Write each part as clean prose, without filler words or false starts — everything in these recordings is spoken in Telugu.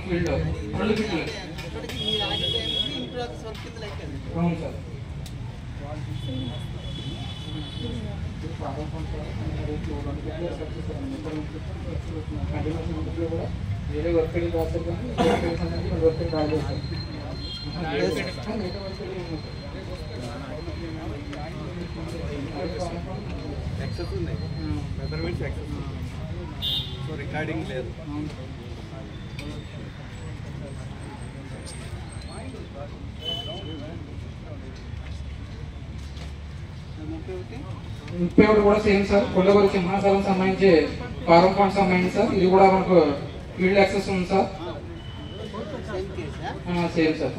ఫీల్డ్ రెండు ఫీల్డ్ అవును సార్. వేరే వర్క్ రాస్తారు కానీ వర్క్ రాలేదు సార్. యాక్సెస్ ఉన్నాయి, మెజర్మెంట్స్ యాక్సెస్ సో రికార్డింగ్ లేదు. ముప్పై ఒకటి కూడా సేమ్ సార్. కొల్లగూరు సింహాచలం సంబంధించి ఫారం ఫండ్ సంబంధించి సార్. ఇది కూడా మనకు ఫీల్డ్ యాక్సెస్ ఉంది సార్. Same sir.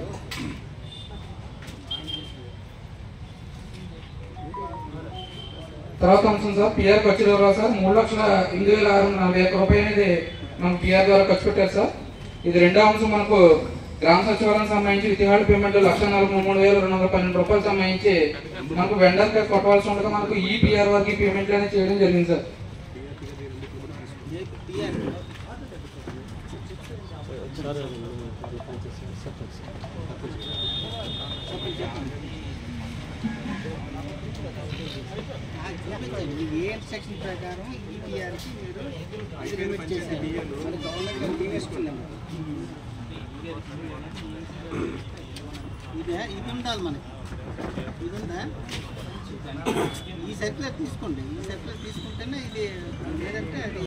తర్వాత అంశం సార్ పిఆర్ ఖర్చు ద్వారా సార్ 3,08,640 రూపాయలు అనేది మనం పిఆర్ ద్వారా ఖర్చు పెట్టారు సార్. ఇది రెండో అంశం మనకు గ్రామ సచివాలయం సంబంధించి వితిహాడు పేమెంట్ 1,43,212 రూపాయలు సంబంధించి మనకు వెండర్ కొట్టవలసి ఉండగా మనకు ఈ పిఆర్ వరకు పేమెంట్లు అనేది చేయడం జరిగింది సార్. ఏ సెక్షన్ ప్రకారం ఈపీఆర్కి మీరు లిమిట్ చేశారు, మన గవర్నమెంట్ తీసుకున్నాము. ఇది ఉండాలి మనకి, ఇది ఉందా? ఈ సర్క్యులర్ తీసుకోండి, ఈ సర్క్యులర్ తీసుకుంటేనే ఇది లేదంటే అది